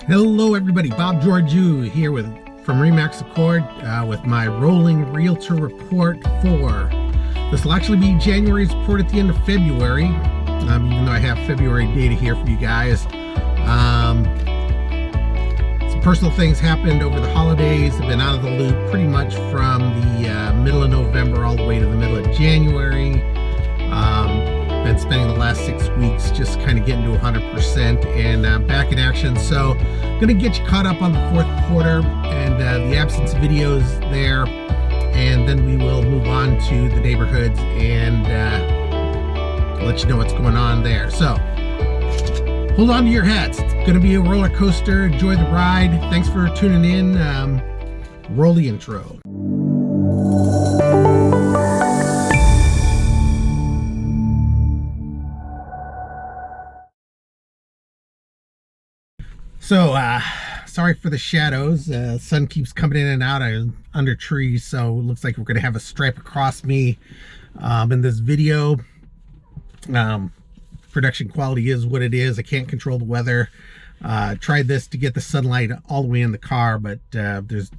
Hello everybody, Bob Georgiou here from Remax Accord with my rolling realtor report for this will actually be January's report at the end of February, even though I have February data here for you guys. Some personal things happened over the holidays. I've been out of the loop pretty much from the middle of November all the way to the middle of January. Been spending the last 6 weeks just kind of getting to 100% and back in action. So I'm going to get you caught up on the fourth quarter and the absence videos there, and then we will move on to the neighborhoods and let you know what's going on there. So hold on to your hats. It's going to be a roller coaster. Enjoy the ride. Thanks for tuning in. Roll the intro. So, sorry for the shadows. Sun keeps coming in and out under trees, so it looks like we're going to have a stripe across me in this video. Production quality is what it is. I can't control the weather. Tried this to get the sunlight all the way in the car, but there's,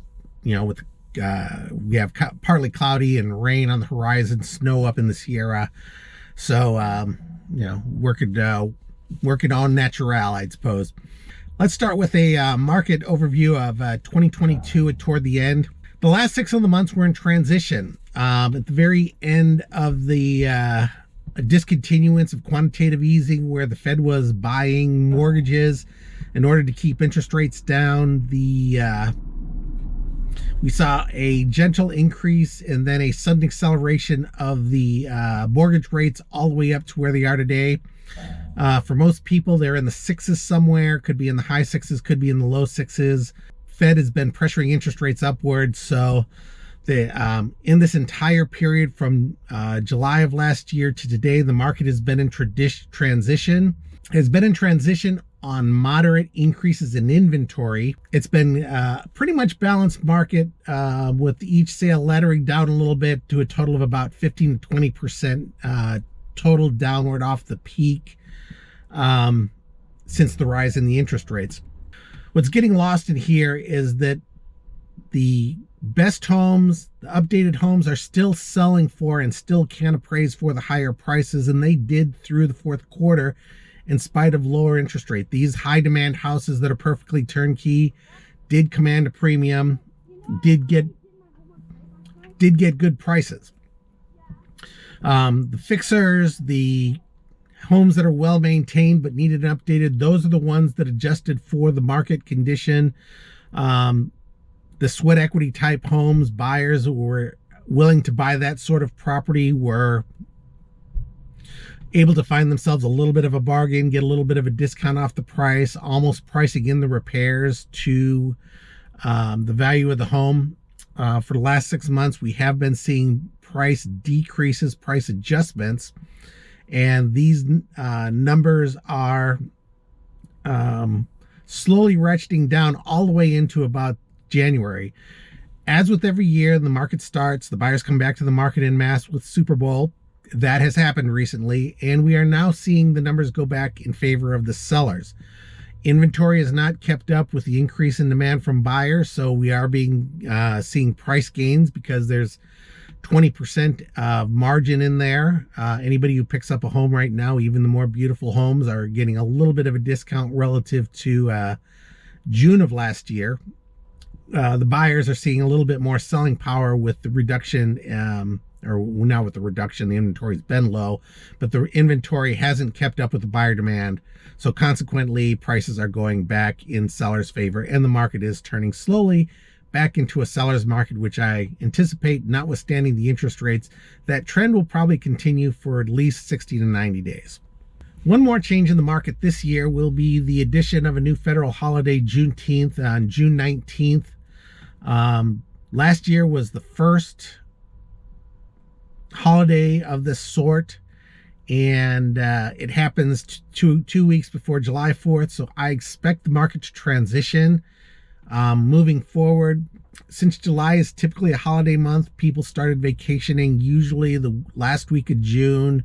we have partly cloudy and rain on the horizon, snow up in the Sierra. So, working on natural, I suppose. Let's start with a market overview of 2022 toward the end. The last 6 of the months were in transition. At the very end of the discontinuance of quantitative easing, where the Fed was buying mortgages in order to keep interest rates down, we saw a gentle increase and then a sudden acceleration of the mortgage rates all the way up to where they are today. For most people, they're in the 6s somewhere, could be in the high 6s, could be in the low 6s. Fed has been pressuring interest rates upwards. So in this entire period from July of last year to today, the market has been in transition. It's been in transition on moderate increases in inventory. It's been pretty much balanced market with each sale laddering down a little bit to a total of about 15 to 20% total downward off the peak since the rise in the interest rates. What's getting lost in here is that the best homes, the updated homes, are still selling for and still can appraise for the higher prices, and they did through the fourth quarter in spite of lower interest rate. These high demand houses that are perfectly turnkey did command a premium, did get good prices. The fixers, the homes that are well maintained but needed and updated, those are the ones that adjusted for the market condition. The sweat equity type homes, buyers who were willing to buy that sort of property were able to find themselves a little bit of a bargain, get a little bit of a discount off the price, almost pricing in the repairs to the value of the home. For the last 6 months, we have been seeing price decreases, price adjustments, and these numbers are slowly ratcheting down all the way into about January. As with every year, the market starts, the buyers come back to the market en masse with Super Bowl. That has happened recently, and we are now seeing the numbers go back in favor of the sellers. Inventory has not kept up with the increase in demand from buyers, so we are seeing price gains because there's 20% margin in there. Anybody who picks up a home right now, even the more beautiful homes, are getting a little bit of a discount relative to June of last year. The buyers are seeing a little bit more selling power with the reduction, or now with the reduction, the inventory's been low, but the inventory hasn't kept up with the buyer demand. So consequently, prices are going back in sellers' favor, and the market is turning slowly back into a seller's market, which I anticipate, notwithstanding the interest rates, that trend will probably continue for at least 60 to 90 days. One more change in the market this year will be the addition of a new federal holiday, Juneteenth, on June 19th. Last year was the first holiday of this sort, and it happens two weeks before July 4th, so I expect the market to transition moving forward. Since July is typically a holiday month, people started vacationing usually the last week of June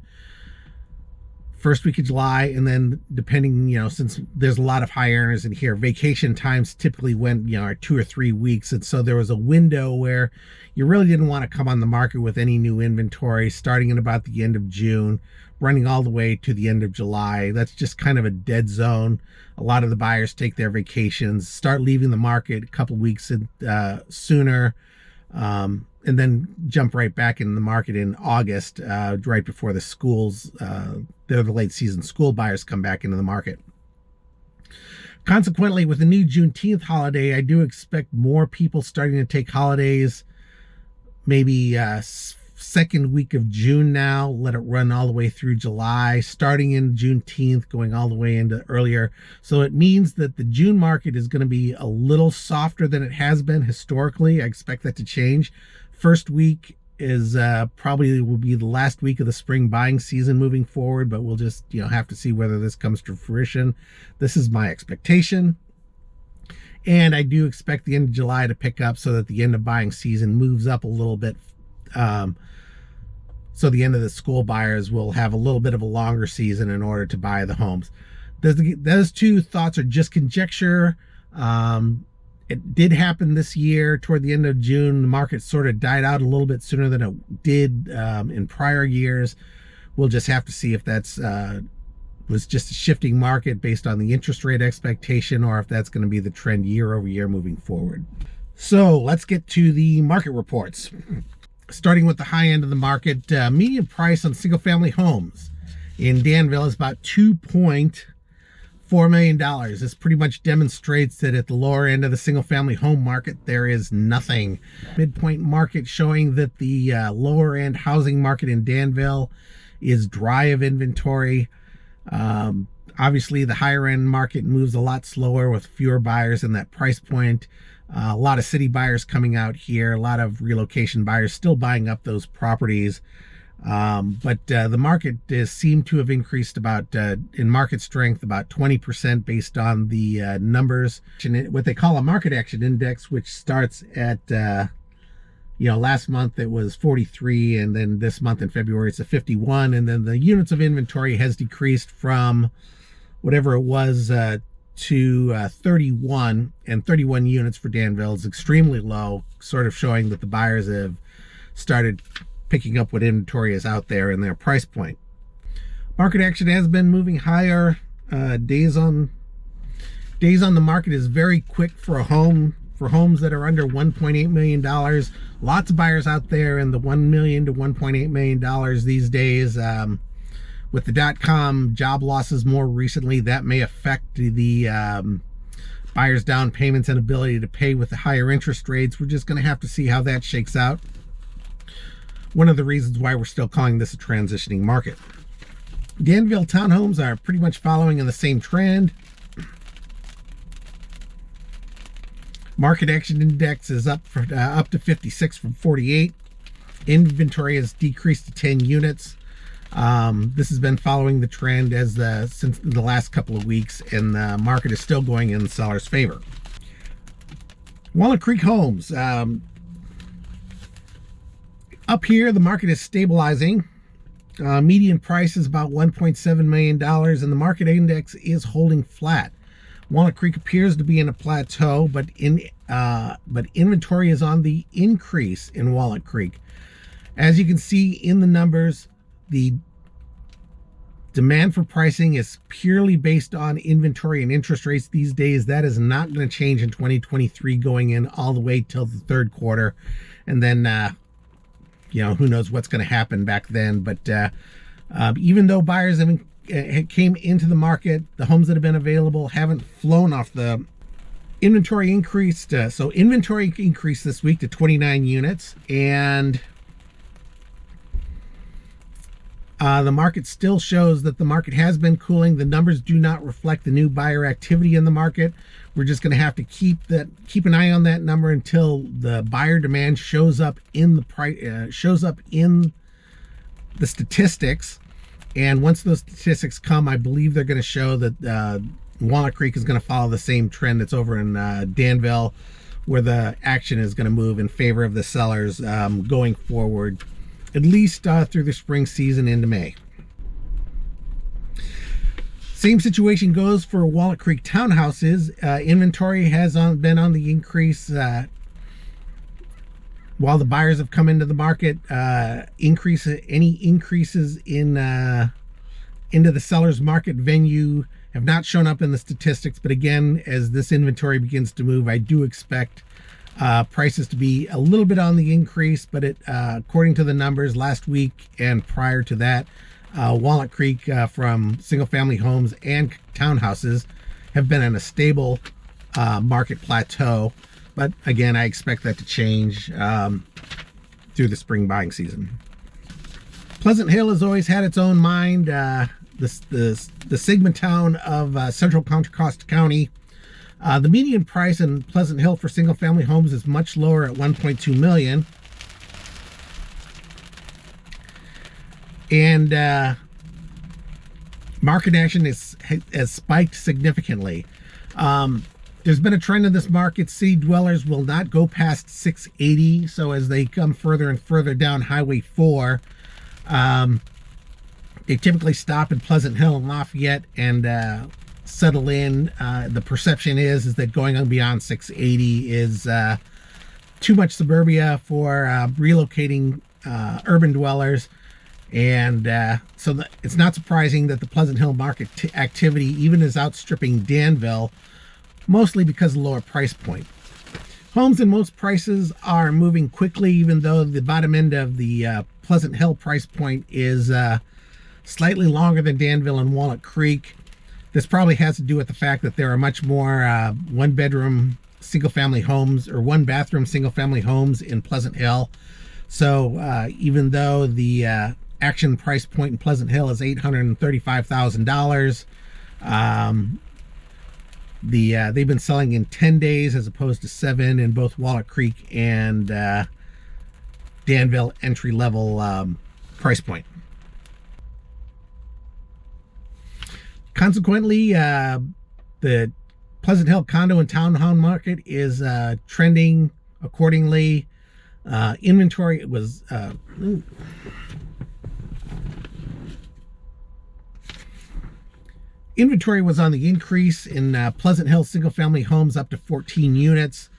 first week of July, and then depending, since there's a lot of high earners in here, vacation times typically went, are 2 or 3 weeks. And so there was a window where you really didn't want to come on the market with any new inventory starting in about the end of June, running all the way to the end of July. That's just kind of a dead zone. A lot of the buyers take their vacations, start leaving the market a couple weeks sooner, and then jump right back in the market in August, right before the schools, the late season school buyers come back into the market. Consequently, with the new Juneteenth holiday, I do expect more people starting to take holidays, maybe second week of June now, let it run all the way through July, starting in Juneteenth, going all the way into earlier. So it means that the June market is going to be a little softer than it has been historically. I expect that to change. First week is probably will be the last week of the spring buying season moving forward, but we'll just have to see whether this comes to fruition. This is my expectation. And I do expect the end of July to pick up so that the end of buying season moves up a little bit. So the end of the school buyers will have a little bit of a longer season in order to buy the homes. Those two thoughts are just conjecture. It did happen this year toward the end of June. The market sort of died out a little bit sooner than it did in prior years. We'll just have to see if that's was just a shifting market based on the interest rate expectation, or if that's going to be the trend year over year moving forward. So let's get to the market reports. Starting with the high end of the market, median price on single family homes in Danville is about $2.4 million. This pretty much demonstrates that at the lower end of the single family home market, there is nothing. Midpoint market showing that the lower end housing market in Danville is dry of inventory. Obviously the higher end market moves a lot slower with fewer buyers in that price point. A lot of city buyers coming out here, a lot of relocation buyers still buying up those properties. But the market seemed to have increased about, in market strength, about 20% based on the numbers. What they call a market action index, which starts at, last month it was 43, and then this month in February it's a 51. And then the units of inventory has decreased from whatever it was to 31, and 31 units for Danville is extremely low, sort of showing that the buyers have started picking up what inventory is out there in their price point. Market action has been moving higher. Days on the market is very quick for a home, for homes that are under $1.8 million. Lots of buyers out there in the $1 million to $1.8 million these days. With the .com job losses more recently, that may affect the buyers' down payments and ability to pay with the higher interest rates. We're just going to have to see how that shakes out. One of the reasons why we're still calling this a transitioning market. Danville townhomes are pretty much following in the same trend. Market action index is up to 56 from 48. Inventory has decreased to 10 units. This has been following the trend since the last couple of weeks, and the market is still going in the seller's favor. Walnut Creek Homes. Up here, the market is stabilizing. Median price is about $1.7 million, and the market index is holding flat. Walnut Creek appears to be in a plateau, but inventory is on the increase in Walnut Creek. As you can see in the numbers, the demand for pricing is purely based on inventory and interest rates these days. That is not going to change in 2023 going in all the way till the third quarter. And then, who knows what's going to happen back then. But even though buyers came into the market, the homes that have been available haven't flown off the inventory increased. So inventory increased this week to 29 units, and the market still shows that the market has been cooling. The numbers do not reflect the new buyer activity in the market. We're just going to have to keep an eye on that number until the buyer demand shows up in the price, shows up in the statistics. And once those statistics come, I believe they're going to show that Walnut Creek is going to follow the same trend that's over in Danville, where the action is going to move in favor of the sellers going forward, at least through the spring season into May. Same situation goes for Walnut Creek townhouses. Inventory has been on the increase while the buyers have come into the market. Any increases in into the seller's market venue have not shown up in the statistics. But again, as this inventory begins to move, I do expect prices to be a little bit on the increase. But according to the numbers last week and prior to that, Walnut Creek from single-family homes and townhouses have been in a stable market plateau. But again, I expect that to change through the spring buying season. Pleasant Hill has always had its own mind. The Sigma town of central Contra Costa County. The median price in Pleasant Hill for single-family homes is much lower at $1.2 million. And market action has spiked significantly. There's been a trend in this market. City dwellers will not go past 680. So as they come further and further down Highway 4, they typically stop in Pleasant Hill and Lafayette and settle in. The perception is that going on beyond 680 is too much suburbia for relocating urban dwellers. And so it's not surprising that the Pleasant Hill market activity even is outstripping Danville, mostly because of the lower price point. Homes in most prices are moving quickly, even though the bottom end of the Pleasant Hill price point is slightly longer than Danville and Walnut Creek. This probably has to do with the fact that there are much more one-bedroom single-family homes or one-bathroom single-family homes in Pleasant Hill. So even though the action price point in Pleasant Hill is $835,000, they've been selling in 10 days as opposed to 7 in both Walnut Creek and Danville entry-level price point. Consequently, the Pleasant Hill condo and townhome market is trending accordingly. Inventory was inventory was on the increase in Pleasant Hill single-family homes up to 14 units.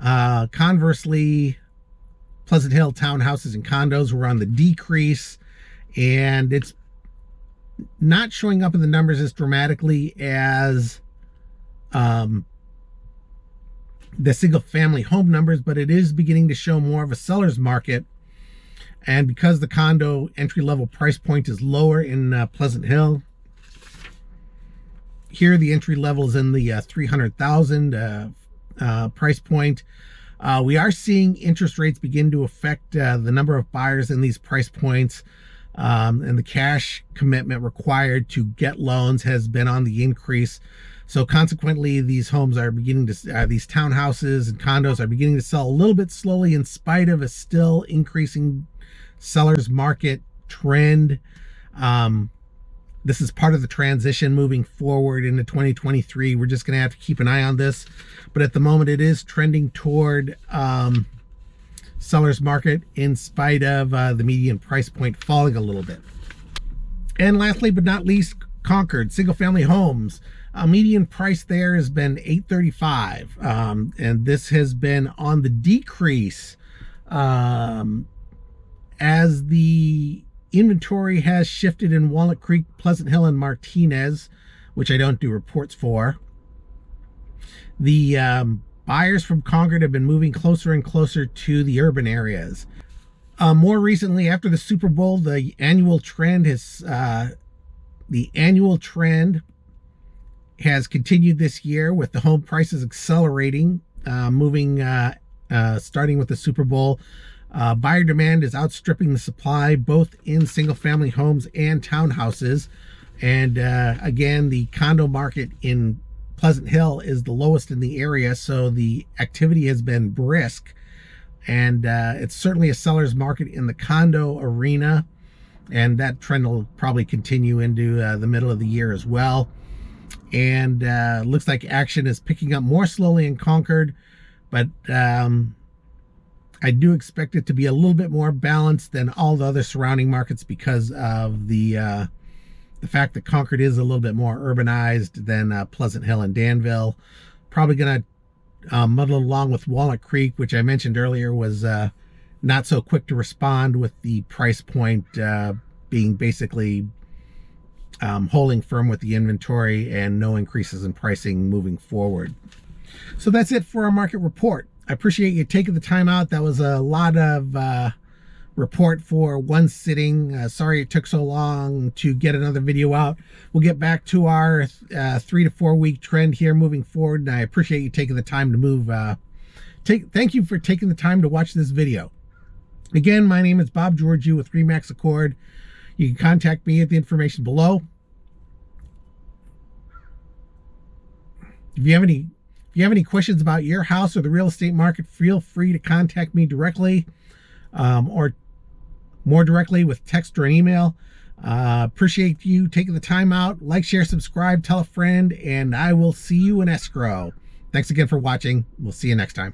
Conversely, Pleasant Hill townhouses and condos were on the decrease, and it's not showing up in the numbers as dramatically as the single-family home numbers, but it is beginning to show more of a seller's market. And because the condo entry-level price point is lower in Pleasant Hill, here the entry level is in the $300,000 price point. We are seeing interest rates begin to affect the number of buyers in these price points, and the cash commitment required to get loans has been on the increase. So consequently, these homes are beginning to, these townhouses and condos are beginning to sell a little bit slowly in spite of a still increasing seller's market trend. This is part of the transition moving forward into 2023. We're just going to have to keep an eye on this. But at the moment, it is trending toward seller's market in spite of the median price point falling a little bit. And lastly, but not least, Concord single-family homes. Median price there has been $835,000, and this has been on the decrease as the inventory has shifted in Walnut Creek, Pleasant Hill, and Martinez, which I don't do reports for. The buyers from Concord have been moving closer and closer to the urban areas. More recently, after the Super Bowl, the annual trend has continued this year, with the home prices accelerating, starting with the Super Bowl. Buyer demand is outstripping the supply, both in single-family homes and townhouses. And again, the condo market in Pleasant Hill is the lowest in the area, so the activity has been brisk. And it's certainly a seller's market in the condo arena, and that trend will probably continue into the middle of the year as well. And looks like action is picking up more slowly in Concord, but I do expect it to be a little bit more balanced than all the other surrounding markets because of the the fact that Concord is a little bit more urbanized than Pleasant Hill and Danville. Probably going to muddle along with Walnut Creek, which I mentioned earlier was not so quick to respond, with the price point being basically holding firm with the inventory and no increases in pricing moving forward. So that's it for our market report. I appreciate you taking the time out. That was a lot of report for one sitting. Sorry it took so long to get another video out. We'll get back to our 3 to 4 week trend here moving forward, and I appreciate you taking the time to move. Thank you for taking the time to watch this video. Again, my name is Bob Georgiou with Remax Accord. You can contact me at the information below. If you have any questions about your house or the real estate market, feel free to contact me directly, or more directly with text or an email. Appreciate you taking the time out. Like, share, subscribe, tell a friend, and I will see you in escrow. Thanks again for watching. We'll see you next time.